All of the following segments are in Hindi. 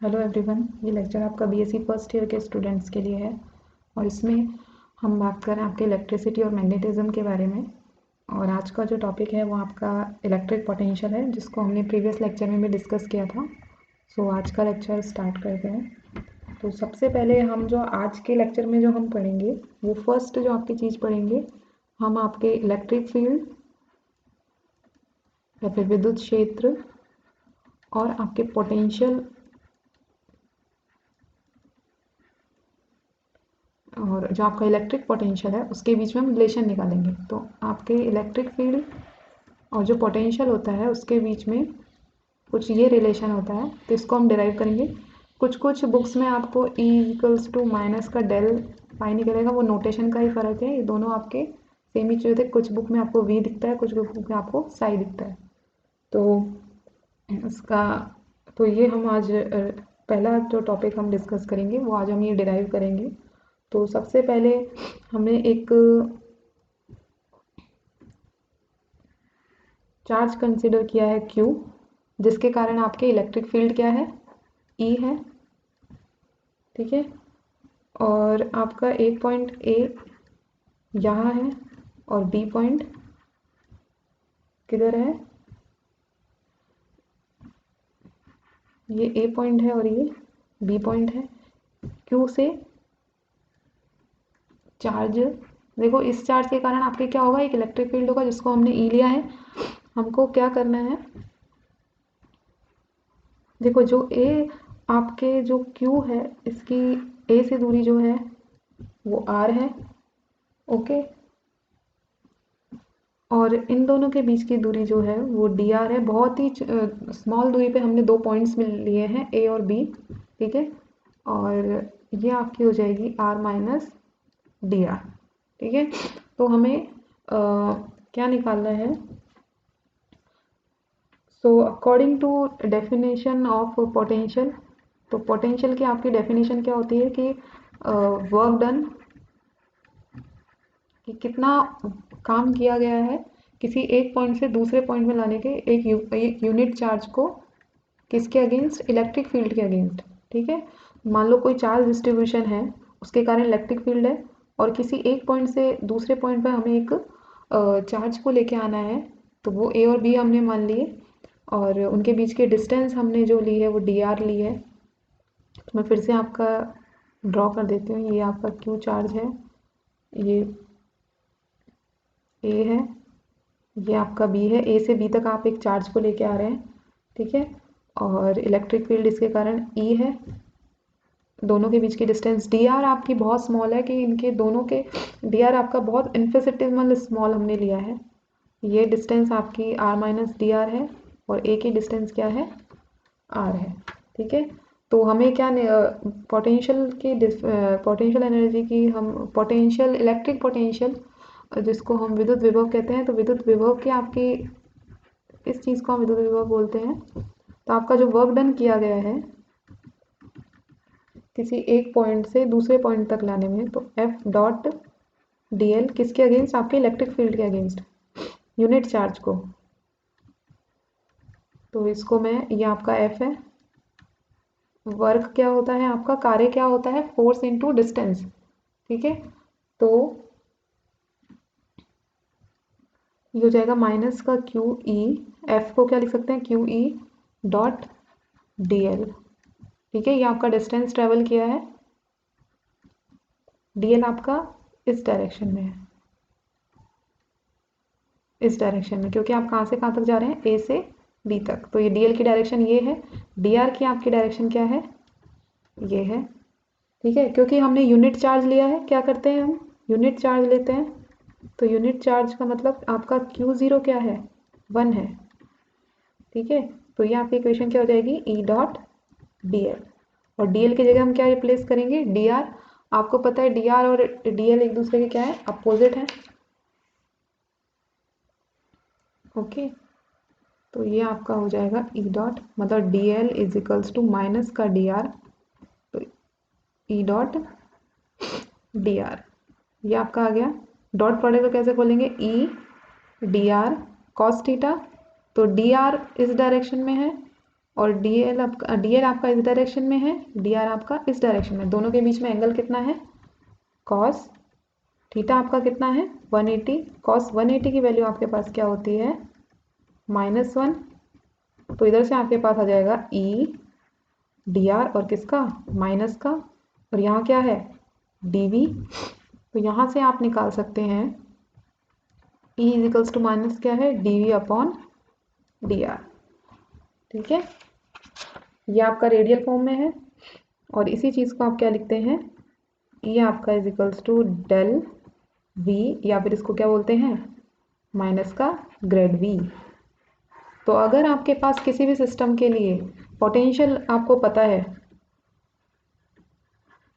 हेलो एवरीवन, ये लेक्चर आपका बीएससी फर्स्ट ईयर के स्टूडेंट्स के लिए है और इसमें हम बात कर रहे हैं आपके इलेक्ट्रिसिटी और मैग्नेटिज्म के बारे में। और आज का जो टॉपिक है वो आपका इलेक्ट्रिक पोटेंशियल है, जिसको हमने प्रीवियस लेक्चर में भी डिस्कस किया था। सो आज का लेक्चर स्टार्ट करते हैं। तो सबसे पहले हम जो आज के लेक्चर में जो हम पढ़ेंगे वो फर्स्ट जो आपकी चीज़ पढ़ेंगे, हम आपके इलेक्ट्रिक फील्ड या फिर विद्युत क्षेत्र और आपके पोटेंशियल और जो आपका इलेक्ट्रिक पोटेंशियल है उसके बीच में हम रिलेशन निकालेंगे। तो आपके इलेक्ट्रिक फील्ड और जो पोटेंशियल होता है उसके बीच में कुछ ये रिलेशन होता है, तो इसको हम डिराइव करेंगे। कुछ कुछ बुक्स में आपको E इक्वल्स टू माइनस का डेल पाई निकलेगा, वो नोटेशन का ही फ़र्क है। ये दोनों आपके सेम ही चीज़ है। कुछ बुक में आपको V दिखता है, कुछ बुक में आपको साई दिखता है। तो इसका तो ये हम आज पहला जो टॉपिक हम डिस्कस करेंगे वो आज हम ये डिराइव करेंगे। तो सबसे पहले हमें एक चार्ज कंसिडर किया है Q, जिसके कारण आपके इलेक्ट्रिक फील्ड क्या है, E है। ठीक है, और आपका एक पॉइंट A यहाँ है और B पॉइंट किधर है, ये A पॉइंट है और ये B पॉइंट है। Q से चार्ज, देखो इस चार्ज के कारण आपके क्या होगा, एक इलेक्ट्रिक फील्ड होगा जिसको हमने E लिया है। हमको क्या करना है, देखो जो A आपके जो Q है इसकी A से दूरी जो है वो R है। ओके, और इन दोनों के बीच की दूरी जो है वो dr है। बहुत ही स्मॉल दूरी पे हमने दो पॉइंट्स में लिए हैं, A और B। ठीक है, और ये आपकी हो जाएगी R माइनस dr। ठीक है, तो हमें क्या निकालना है। So according to definition of potential, तो पोटेंशियल की आपकी डेफिनेशन क्या होती है कि वर्क डन, कि कितना काम किया गया है किसी एक पॉइंट से दूसरे पॉइंट में लाने के एक यूनिट चार्ज को, किसके अगेंस्ट, इलेक्ट्रिक फील्ड के अगेंस्ट। ठीक है, मान लो कोई चार्ज डिस्ट्रीब्यूशन है, उसके कारण इलेक्ट्रिक फील्ड है, और किसी एक पॉइंट से दूसरे पॉइंट पर हमें एक चार्ज को लेके आना है, तो वो A और B हमने मान लिए, और उनके बीच के डिस्टेंस हमने जो ली है वो dr ली है। तो मैं फिर से आपका ड्रॉ कर देती हूँ। ये आपका Q चार्ज है, ये A है, ये आपका B है। A से B तक आप एक चार्ज को लेके आ रहे हैं। ठीक है, और इलेक्ट्रिक फील्ड इसके कारण E है। दोनों के बीच की डिस्टेंस dr आपकी बहुत स्मॉल है, कि इनके दोनों के dr आपका बहुत इन्फिनिटेसिमल स्मॉल हमने लिया है। ये डिस्टेंस आपकी r माइनस dr है और A की डिस्टेंस क्या है, R है। ठीक है, तो हमें क्या पोटेंशियल की पोटेंशियल एनर्जी की, हम पोटेंशियल इलेक्ट्रिक पोटेंशियल जिसको हम विद्युत विभव कहते हैं, तो विद्युत विभव की आपकी इस चीज़ को हम विद्युत विभव बोलते हैं। तो आपका जो वर्क डन किया गया है किसी एक पॉइंट से दूसरे पॉइंट तक लाने में, तो F डॉट dl किसके अगेंस्ट, आपके इलेक्ट्रिक फील्ड के अगेंस्ट, यूनिट चार्ज को। तो इसको मैं, ये आपका F है। वर्क क्या होता है आपका, कार्य क्या होता है, फोर्स इनटू डिस्टेंस। ठीक है, तो ये हो जाएगा माइनस का QE। F को क्या लिख सकते हैं, QE डॉट dl। ठीक है, ये आपका डिस्टेंस ट्रेवल किया है, dl आपका इस डायरेक्शन में है, इस डायरेक्शन में, क्योंकि आप कहाँ से कहाँ तक जा रहे हैं, A से B तक। तो ये dl की डायरेक्शन ये है, dr की आपकी डायरेक्शन क्या है, ये है। ठीक है, क्योंकि हमने यूनिट चार्ज लिया है, क्या करते हैं हम, यूनिट चार्ज लेते हैं। तो यूनिट चार्ज का मतलब आपका Q0 क्या है, 1 है। ठीक है, तो ये आपकी इक्वेशन क्या हो जाएगी, E डॉट dl, और dl की जगह हम क्या रिप्लेस करेंगे, dr। आपको पता है dr और dl एक दूसरे के क्या है, अपोजिट है। ओके, तो ये आपका हो जाएगा E डॉट, मतलब dl is equals to minus का dr, तो E डॉट dr ये आपका आ गया। डॉट प्रोडक्ट को कैसे खोलेंगे, E dr cos थीटा, तो dr इस डायरेक्शन में है और डीएल आपका इस डायरेक्शन में है, डीआर आपका इस डायरेक्शन में, दोनों के बीच में एंगल कितना है, कॉस थीटा आपका कितना है 180। कॉस 180 की वैल्यू आपके पास क्या होती है -1, तो इधर से आपके पास आ जाएगा ई डी आर और किसका माइनस का, और यहाँ क्या है डीवी। तो यहाँ से आप निकाल सकते हैं ई इजिकल्स टू माइनस क्या है डीवी अपॉन डी आर। ठीक है, ये आपका रेडियल फॉर्म में है। और इसी चीज़ को आप क्या लिखते हैं, ये आपका इजिकल्स टू डेल वी, या फिर इसको क्या बोलते हैं माइनस का ग्रेड वी। तो अगर आपके पास किसी भी सिस्टम के लिए पोटेंशियल आपको पता है,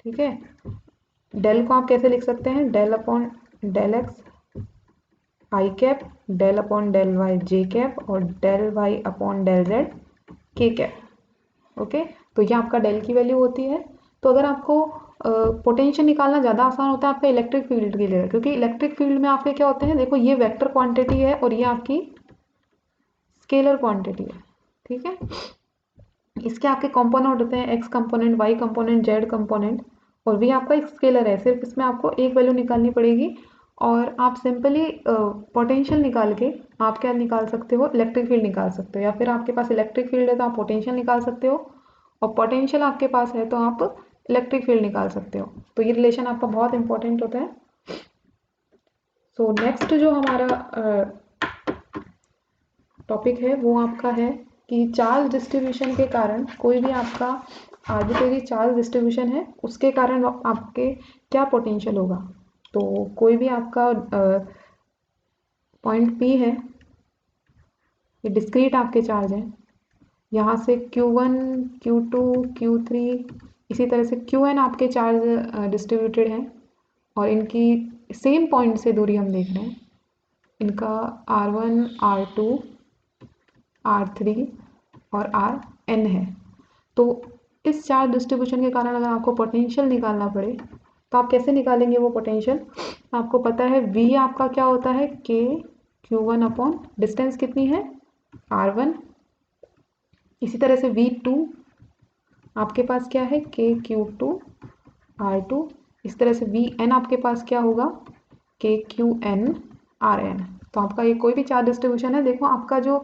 ठीक है, डेल को आप कैसे लिख सकते हैं, del upon del X I cap, del upon del Y J cap, और del Y upon del Z के कैप। ओके, तो ये आपका डेल की वैल्यू होती है। तो अगर आपको पोटेंशियल निकालना ज़्यादा आसान होता है आपका इलेक्ट्रिक फील्ड के लिए, क्योंकि इलेक्ट्रिक फील्ड में आपके क्या होते हैं, देखो ये वेक्टर क्वांटिटी है और ये आपकी स्केलर क्वांटिटी है। ठीक है, इसके आपके कंपोनेंट होते हैं X component, Y component, Z component, और भी आपका एक स्केलर है। सिर्फ इसमें आपको एक वैल्यू निकालनी पड़ेगी और आप सिंपली पोटेंशियल निकाल के आप क्या निकाल सकते हो, इलेक्ट्रिक फील्ड निकाल सकते हो। या फिर आपके पास इलेक्ट्रिक फील्ड है तो आप पोटेंशियल निकाल सकते हो, और पोटेंशियल आपके पास है तो आप इलेक्ट्रिक फील्ड निकाल सकते हो। तो ये रिलेशन आपका बहुत इंपॉर्टेंट होता है। सो नेक्स्ट जो हमारा टॉपिक है वो आपका है कि चार्ज डिस्ट्रीब्यूशन के कारण कोई भी आपका आर्बिट्रेरी चार्ज डिस्ट्रीब्यूशन है उसके कारण आपके क्या पोटेंशियल होगा। तो कोई भी आपका पॉइंट पी है, ये डिस्क्रीट आपके चार्ज हैं, यहाँ से Q1 Q2 Q3 इसी तरह से Qn आपके चार्ज डिस्ट्रीब्यूटेड हैं, और इनकी सेम पॉइंट से दूरी हम देख रहे हैं, इनका R1 R2 R3 और Rn है। तो इस चार्ज डिस्ट्रीब्यूशन के कारण अगर आपको पोटेंशियल निकालना पड़े तो आप कैसे निकालेंगे वो पोटेंशियल, आपको पता है V आपका क्या होता है K Q1 अपॉन डिस्टेंस कितनी है R1, इसी तरह से V2 आपके पास क्या है K Q2 R2, इस तरह से Vn आपके पास क्या होगा K Qn Rn। तो आपका ये कोई भी चार्ज डिस्ट्रीब्यूशन है, देखो आपका जो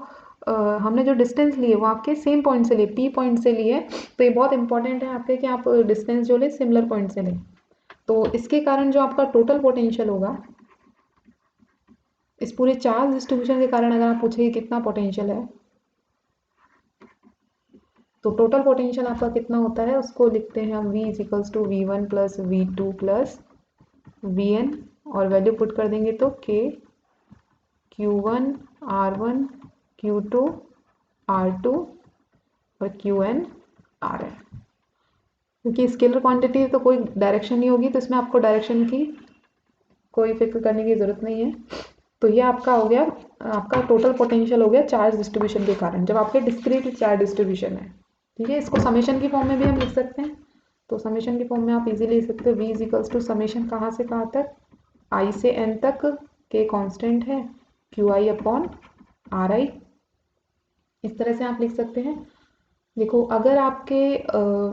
हमने जो डिस्टेंस लिए वो आपके सेम पॉइंट से लिए, पी पॉइंट से लिए। तो ये बहुत इंपॉर्टेंट है आपके कि आप डिस्टेंस जो ले सिमिलर पॉइंट से लें। तो इसके कारण जो आपका टोटल पोटेंशियल होगा इस पूरे चार्ज डिस्ट्रीब्यूशन के कारण, अगर आप पूछेंगे कितना पोटेंशियल है, तो टोटल पोटेंशियल आपका कितना होता है उसको लिखते हैं हम V is equals to V1 plus V2 plus Vn, और वैल्यू पुट कर देंगे तो K Q1 R1 Q2 R2 और Qn Rn। क्योंकि स्केलर क्वांटिटी है तो कोई डायरेक्शन नहीं होगी, तो इसमें आपको डायरेक्शन की कोई फिक्र करने की ज़रूरत नहीं है। तो ये आपका हो गया, आपका टोटल पोटेंशियल हो गया चार्ज डिस्ट्रीब्यूशन के कारण, जब आपके डिस्क्रीट चार्ज डिस्ट्रीब्यूशन है। ठीक है, इसको समेशन की फॉर्म में भी हम लिख सकते हैं। तो समेशन की फॉर्म में आप इजीली लिख सकते हो V is equals to summation कहाँ से कहाँ तक, I से N तक, K कांस्टेंट है, QI अपॉन RI, इस तरह से आप लिख सकते हैं। देखो अगर आपके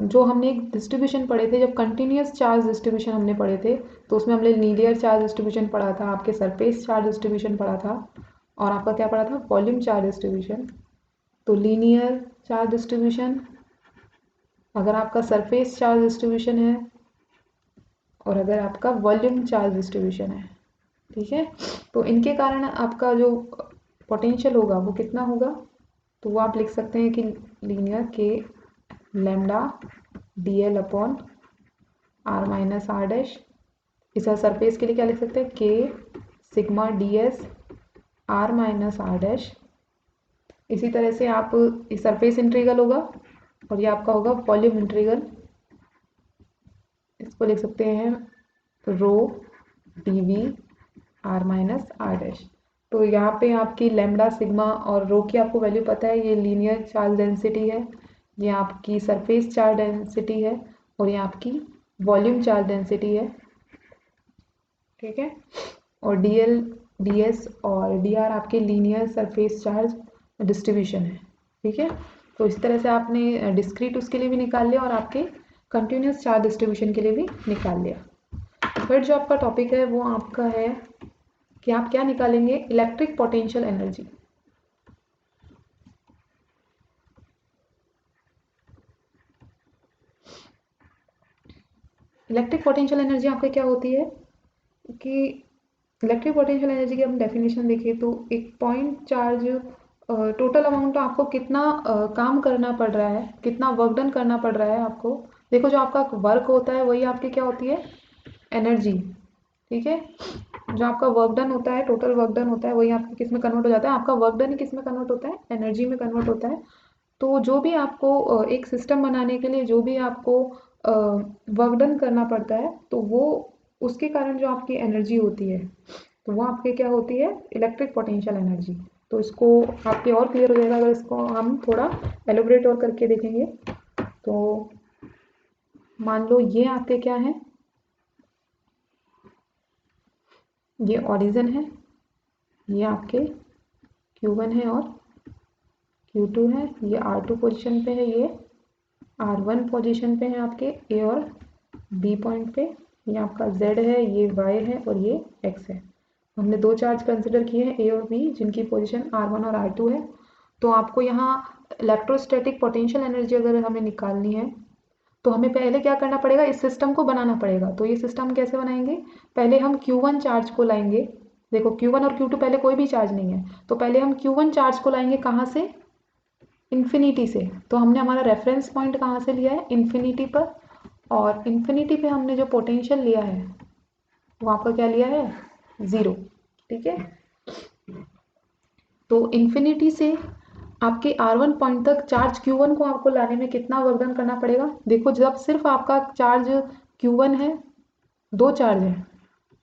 जो हमने एक डिस्ट्रीब्यूशन पढ़े थे, जब कंटिन्यूस चार्ज डिस्ट्रीब्यूशन हमने पढ़े थे, तो उसमें हमने लीनियर चार्ज डिस्ट्रीब्यूशन पढ़ा था, आपके सरफेस चार्ज डिस्ट्रीब्यूशन पढ़ा था, और आपका क्या पढ़ा था वॉल्यूम चार्ज डिस्ट्रीब्यूशन। तो लीनियर चार्ज डिस्ट्रीब्यूशन, अगर आपका सरफेस चार्ज डिस्ट्रीब्यूशन है, और अगर आपका वॉल्यूम चार्ज डिस्ट्रीब्यूशन है, ठीक है, तो इनके कारण आपका जो पोटेंशियल होगा वो कितना होगा, तो वो आप लिख सकते हैं कि linear K lambda D L upon R minus R dash. इस सरफेस के लिए क्या लिख सकते हैं K sigma D S R minus R dash. इसी तरह से आप इस सरफेस इंटीग्रल होगा, और ये आपका होगा वॉल्यूम इंटीग्रल, इसको लिख सकते हैं rho D V R minus R dash. तो यहाँ पे आपकी लैम्डा सिग्मा और रो की आपको वैल्यू पता है, ये लीनियर चार्ज डेंसिटी है, ये आपकी सरफेस चार्ज डेंसिटी है, और ये आपकी वॉल्यूम चार्ज डेंसिटी है। ठीक है, और डी एल डी एस और डी आर आपके लीनियर सरफेस चार्ज डिस्ट्रीब्यूशन है। ठीक है, तो इस तरह से आपने डिस्क्रीट उसके लिए भी निकाल लिया और आपके कंटिन्यूस चार्ज डिस्ट्रीब्यूशन के लिए भी निकाल लिया। फिर जो आपका टॉपिक है वो आपका है कि आप क्या निकालेंगे, electric potential energy. Electric potential energy आपका क्या होती है कि इलेक्ट्रिक पोटेंशियल एनर्जी की हम डेफिनेशन देखें तो एक पॉइंट चार्ज टोटल अमाउंट आपको कितना काम करना पड़ रहा है, कितना वर्क डन करना पड़ रहा है आपको। देखो जो आपका वर्क होता है वही आपकी क्या होती है, एनर्जी। ठीक है, जो आपका वर्क डन होता है, टोटल वर्क डन होता है, वही आपके किस में कन्वर्ट हो जाता है, आपका वर्क डन ही किस में कन्वर्ट होता है, एनर्जी में कन्वर्ट होता है। तो जो भी आपको एक सिस्टम बनाने के लिए जो भी आपको वर्क डन करना पड़ता है तो वो उसके कारण जो आपकी एनर्जी होती है तो वो आपके क्या होती है, इलेक्ट्रिक पोटेंशियल एनर्जी। तो इसको आपके और क्लियर हो जाएगा अगर इसको हम थोड़ा एलोबरेट और करके देखेंगे। तो मान लो ये आपके क्या है, ये ओरिजिन है, ये आपके Q1 है और Q2 है, ये R2 पोजीशन पे है, ये R1 पोजीशन पे है आपके A और B पॉइंट पे, ये आपका Z है, ये Y है और ये X है। हमने दो चार्ज कंसिडर किए हैं A और B जिनकी पोजीशन R1 और R2 है। तो आपको यहाँ इलेक्ट्रोस्टैटिक पोटेंशियल एनर्जी अगर हमें निकालनी है तो हमें पहले क्या करना पड़ेगा, इस सिस्टम को बनाना पड़ेगा। तो ये सिस्टम कैसे बनाएंगे, पहले हम Q1 चार्ज को लाएंगे। देखो Q1 और Q2 पहले कोई भी चार्ज नहीं है, तो पहले हम Q1 चार्ज को लाएंगे कहाँ से, इन्फिनिटी से। तो हमने हमारा रेफरेंस पॉइंट कहाँ से लिया है, इन्फिनिटी पर। और इन्फिनिटी पे हमने जो पोटेंशियल लिया है वो आपका क्या लिया है, 0। ठीक है, तो इन्फिनिटी से आपके R1 पॉइंट तक चार्ज Q1 को आपको लाने में कितना वर्क डन करना पड़ेगा। देखो जब सिर्फ आपका चार्ज Q1 है, दो चार्ज है,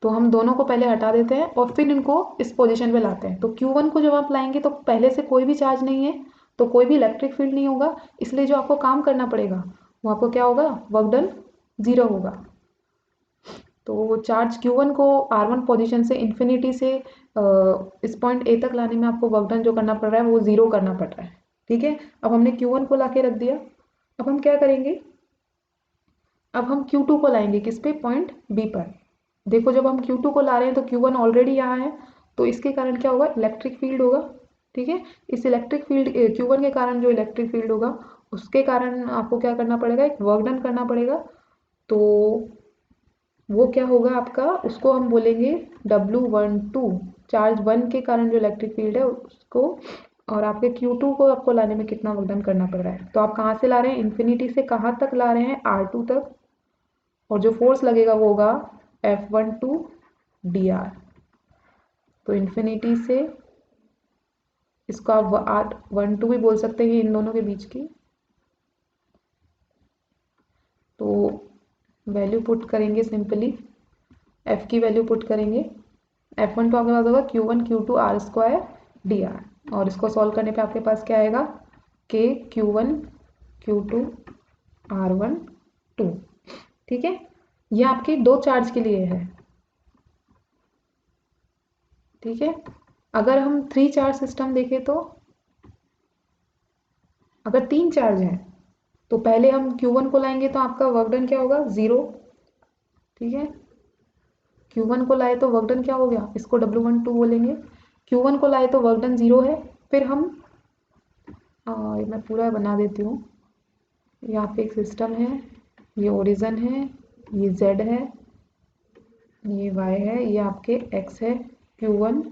तो हम दोनों को पहले हटा देते हैं और फिर इनको इस पोजीशन पे लाते हैं। तो Q1 को जब आप लाएंगे तो पहले से कोई भी चार्ज नहीं है तो कोई भी इलेक्ट्रिक फील्ड नहीं होगा, इसलिए जो आपको काम करना पड़ेगा वो आपको क्या होगा, वर्क डन 0 होगा। तो चार्ज Q1 को R1 पोजीशन से इन्फिनिटी से इस पॉइंट A तक लाने में आपको वर्क डन जो करना पड़ रहा है वो 0 करना पड़ रहा है। ठीक है, अब हमने Q1 को ला के रख दिया। अब हम क्या करेंगे, अब हम Q2 को लाएंगे किस पे, पॉइंट B पर। देखो जब हम Q2 को ला रहे हैं तो Q1 ऑलरेडी यहाँ है, तो इसके कारण क्या होगा, इलेक्ट्रिक फील्ड होगा। ठीक है, इस इलेक्ट्रिक फील्ड Q1 के कारण जो इलेक्ट्रिक फील्ड होगा उसके कारण आपको क्या करना पड़ेगा, एक वर्क डन करना पड़ेगा। तो वो क्या होगा आपका, उसको हम बोलेंगे W12, चार्ज 1 के कारण जो इलेक्ट्रिक फील्ड है उसको। और आपके Q2 को आपको लाने में कितना वर्क डन करना पड़ रहा है, तो आप कहाँ से ला रहे हैं, इन्फिनिटी से कहाँ तक ला रहे हैं, R2 तक। और जो फोर्स लगेगा वो होगा F12 dr। तो इन्फिनिटी से इसको आप R12 भी बोल सकते हैं इन दोनों के बीच की। तो वैल्यू पुट करेंगे सिंपली, F की वैल्यू पुट करेंगे, F1 तो आपके पास होगा Q1 Q2 R² dr। और इसको सॉल्व करने पे आपके पास क्या आएगा, K Q1 Q2 R1 2। ठीक है, ये आपके दो चार्ज के लिए है। ठीक है, अगर हम 3 चार्ज सिस्टम देखें तो अगर 3 चार्ज हैं तो पहले हम Q1 को लाएंगे तो आपका वर्क डन क्या होगा, 0। ठीक है, Q1 को लाए तो वर्क डन क्या हो गया, इसको W12 बोलेंगे। Q1 को लाए तो वर्क डन 0 है। फिर हम मैं पूरा बना देती हूँ। यहाँ पे एक सिस्टम है, ये ओरिजिन है, ये Z है, ये Y है, ये आपके X है, Q1,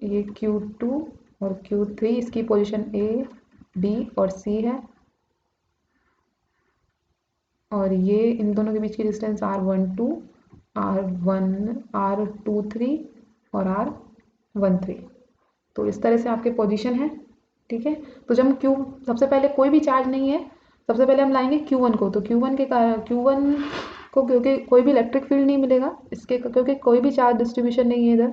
ये Q2 और Q3, इसकी पोजीशन A, B और C है। और ये इन दोनों के बीच की डिस्टेंस R12, R23 और R13। तो इस तरह से आपके पोजीशन है। ठीक है, तो जब सबसे पहले कोई भी चार्ज नहीं है, सबसे पहले हम लाएंगे Q1 को। तो Q1 को क्योंकि कोई भी इलेक्ट्रिक फील्ड नहीं मिलेगा इसके, क्योंकि कोई भी चार्ज डिस्ट्रीब्यूशन नहीं है इधर,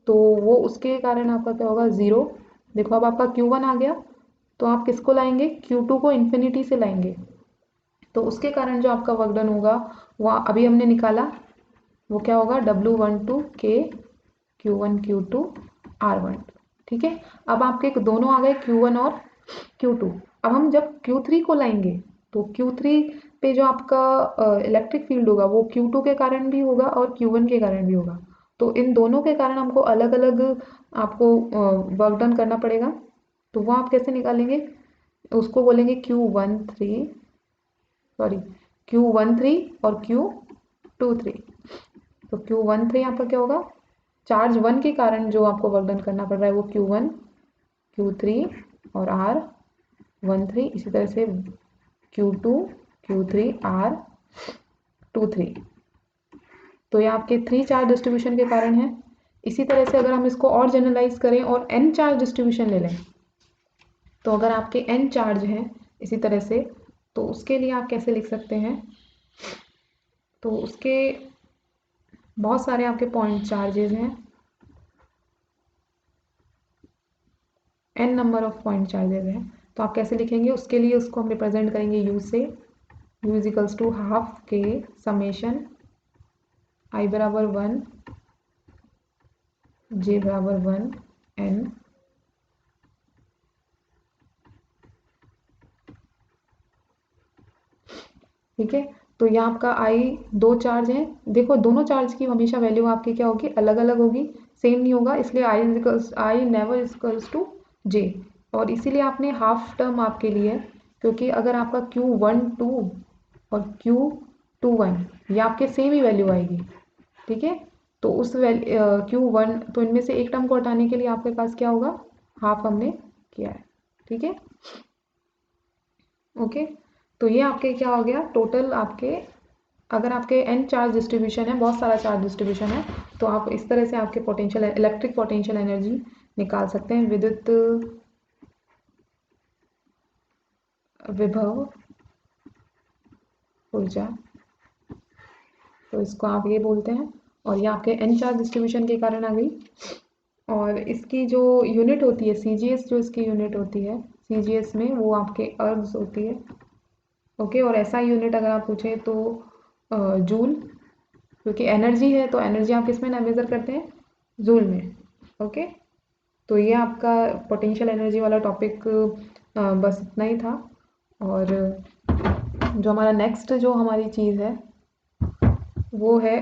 तो वो उसके कारण आपका क्या होगा, 0। देखो अब आपका Q1 आ गया, तो आप किसको लाएंगे, Q2 को इन्फिनिटी से लाएंगे। तो उसके कारण जो आपका वर्क डन होगा वो अभी हमने निकाला, वो क्या होगा, W12 K Q1 Q2 R1। ठीक है, अब आपके दोनों आ गए Q1 और Q2। अब हम जब Q3 को लाएंगे तो Q3 पे जो आपका इलेक्ट्रिक फील्ड होगा वो Q2 के कारण भी होगा और Q1 के कारण भी होगा। तो इन दोनों के कारण हमको अलग अलग आपको वर्क डन करना पड़ेगा। तो वो आप कैसे निकालेंगे, उसको बोलेंगे Q13 सॉरी Q13 और Q23। तो Q13 आपका क्या होगा, चार्ज 1 के कारण जो आपको वर्क डन करना पड़ रहा है वो Q1 Q3 और R13, इसी तरह से Q2 Q3 R23। तो ये आपके 3 चार्ज डिस्ट्रीब्यूशन के कारण है। इसी तरह से अगर हम इसको और जनरलाइज करें और n चार्ज डिस्ट्रीब्यूशन ले लें, तो अगर आपके n चार्ज हैं इसी तरह से, तो उसके लिए आप कैसे लिख सकते हैं, तो उसके बहुत सारे आपके पॉइंट चार्जेस हैं, n number of point charges हैं। तो आप कैसे लिखेंगे, उसके लिए उसको हम रिप्रेजेंट करेंगे u से। u is equals to half K summation i बराबर 1 j बराबर 1 n। ठीक है, तो यहाँ आपका आई दो चार्ज हैं। देखो दोनों चार्ज की हमेशा वैल्यू आपकी क्या होगी, अलग अलग होगी, सेम नहीं होगा, इसलिए आई नेवर इक्वल्स टू जे। और इसीलिए आपने हाफ टर्म आपके लिए, क्योंकि अगर आपका Q12 और Q21 ये आपके सेम ही वैल्यू आएगी। ठीक है, तो उस Q1 तो इनमें से एक टर्म को हटाने के लिए आपके पास क्या होगा, हाफ हमने किया है। ठीक है, ओके। तो ये आपके क्या हो गया टोटल आपके, अगर आपके n चार्ज डिस्ट्रीब्यूशन है, बहुत सारा चार्ज डिस्ट्रीब्यूशन है, तो आप इस तरह से आपके पोटेंशियल इलेक्ट्रिक पोटेंशियल एनर्जी निकाल सकते हैं, विद्युत विभव ऊर्जा, तो इसको आप ये बोलते हैं। और ये आपके n चार्ज डिस्ट्रीब्यूशन के कारण आ गई। और इसकी जो यूनिट होती है CGS, जो इसकी यूनिट होती है CGS में वो आपके अर्ब्स होती है। ओके, और ऐसा यूनिट अगर आप पूछें तो जूल, क्योंकि एनर्जी है तो एनर्जी आप किस में ना मेज़र करते हैं, जूल में। ओके, तो ये आपका पोटेंशियल एनर्जी वाला टॉपिक बस इतना ही था। और जो हमारा नेक्स्ट जो हमारी चीज़ है वो है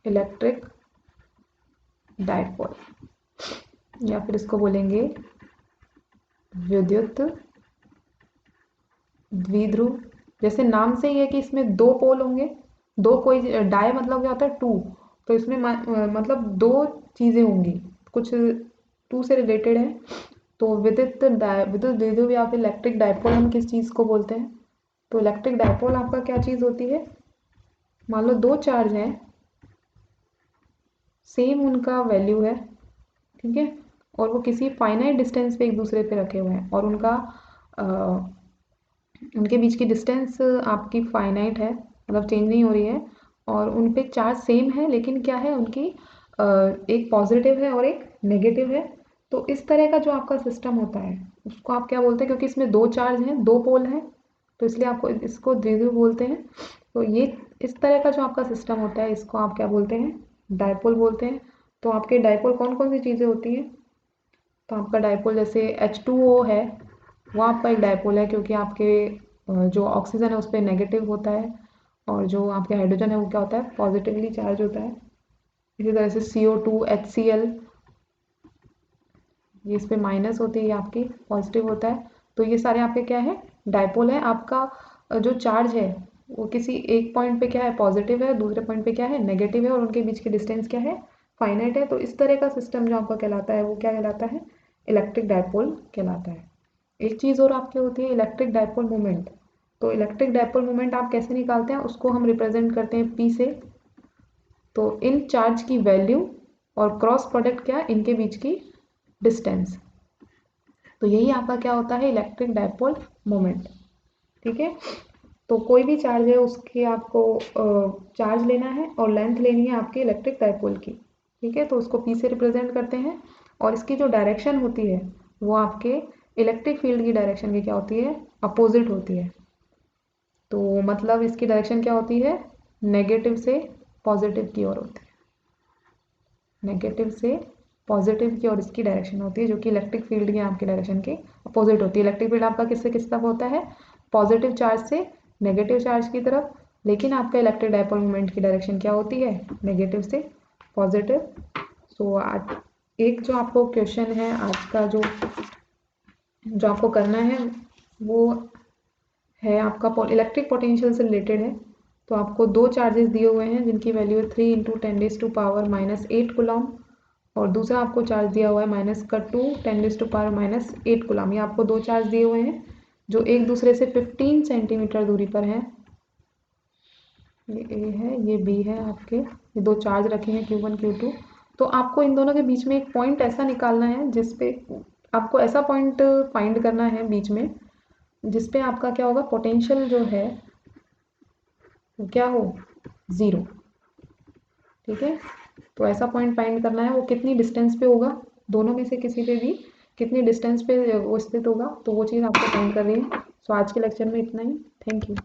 इलेक्ट्रिक डायपोल, या फिर इसको बोलेंगे विद्युत द्विध्रुव। जैसे नाम से ही है कि इसमें दो पोल होंगे, दो, कोई डाई मतलब क्या होता है, टू, तो इसमें मतलब दो चीज़ें होंगी, कुछ टू से रिलेटेड है। तो विद्युत द्विध्रुव या फिर इलेक्ट्रिक डायपोल हम किस चीज़ को बोलते हैं, तो इलेक्ट्रिक डायपोल आपका क्या चीज़ होती है, मान लो दो चार्ज हैं, सेम उनका वैल्यू है, ठीक है, और वो किसी फाइनाइट डिस्टेंस पे एक दूसरे पे रखे हुए हैं, और उनके बीच की डिस्टेंस आपकी फाइनाइट है, मतलब चेंज नहीं हो रही है, और उन पे चार्ज सेम है, लेकिन क्या है उनकी एक पॉजिटिव है और एक नेगेटिव है। तो इस तरह का जो आपका सिस्टम होता है उसको आप क्या बोलते हैं, क्योंकि इसमें दो चार्ज हैं, दो पोल हैं, तो इसलिए आपको इसको द्विध्रुव बोलते हैं। तो ये इस तरह का जो आपका सिस्टम होता है इसको आप क्या बोलते हैं, डायपोल बोलते हैं। तो आपके डायपोल कौन कौन सी चीज़ें होती हैं, तो आपका डायपोल जैसे H2O है, वो आपका एक डायपोल है, क्योंकि आपके जो ऑक्सीजन है उस पर नेगेटिव होता है, और जो आपके हाइड्रोजन है वो क्या होता है, पॉजिटिवली चार्ज होता है। इसी तरह से CO2 HCl, ये इस पर माइनस होती है, ये आपकी पॉजिटिव होता है। तो ये सारे आपके क्या है, डायपोल है। आपका जो चार्ज है वो किसी एक पॉइंट पे क्या है, पॉजिटिव है, दूसरे पॉइंट पे क्या है, नेगेटिव है, और उनके बीच की डिस्टेंस क्या है, फाइनाइट है। तो इस तरह का सिस्टम जो आपका कहलाता है वो क्या कहलाता है, इलेक्ट्रिक डायपोल कहलाता है। एक चीज़ और आपकी होती है इलेक्ट्रिक डायपोल मोमेंट। तो इलेक्ट्रिक डायपोल मोमेंट आप कैसे निकालते हैं, उसको हम रिप्रेजेंट करते हैं P से। तो इन चार्ज की वैल्यू और क्रॉस प्रोडक्ट क्या, इनके बीच की डिस्टेंस, तो यही आपका क्या होता है, इलेक्ट्रिक डायपोल मोमेंट। ठीक है, तो कोई भी चार्ज है उसके आपको चार्ज लेना है और लेंथ लेनी है आपके इलेक्ट्रिक डायपोल की। ठीक है, तो उसको P से रिप्रेजेंट करते हैं, और इसकी जो डायरेक्शन होती है वो आपके इलेक्ट्रिक फील्ड की डायरेक्शन की क्या होती है, अपोजिट होती है। तो मतलब इसकी डायरेक्शन क्या होती है, नेगेटिव से पॉजिटिव की ओर होती है, नेगेटिव से पॉजिटिव की ओर इसकी डायरेक्शन होती है, जो कि इलेक्ट्रिक फील्ड की आपकी डायरेक्शन के अपोजिट होती है। इलेक्ट्रिक फील्ड आपका किससे किस तरफ होता है, पॉजिटिव चार्ज से नेगेटिव चार्ज की तरफ, लेकिन आपका इलेक्ट्रिक डायपोल मोमेंट की डायरेक्शन क्या होती है, नेगेटिव से पॉजिटिव। सो आज एक जो आपको क्वेश्चन है आज का जो आपको करना है वो है आपका इलेक्ट्रिक पोटेंशियल से रिलेटेड है। तो आपको दो चार्जेस दिए हुए हैं जिनकी वैल्यू है 3 × 10⁻⁻8 कूलम, और दूसरा आपको चार्ज दिया हुआ है -2 10⁻⁻8 कूलम। ये आपको दो चार्ज दिए हुए हैं जो एक दूसरे से 15 सेंटीमीटर दूरी पर हैं। ये ए है, ये बी है, आपके ये दो चार्ज रखे हैं Q1 Q2। तो आपको इन दोनों के बीच में एक पॉइंट ऐसा निकालना है जिसपे आपको ऐसा पॉइंट फाइंड करना है बीच में जिसपे आपका क्या होगा, पोटेंशियल जो है वो क्या हो, ज़ीरो। ठीक है, तो ऐसा पॉइंट फाइंड करना है, वो कितनी डिस्टेंस पे होगा, दोनों में से किसी पे भी कितनी डिस्टेंस पे वो स्थित होगा, तो वो चीज़ आपको फाइंड करनी है। सो आज के लेक्चर में इतना ही। Thank you.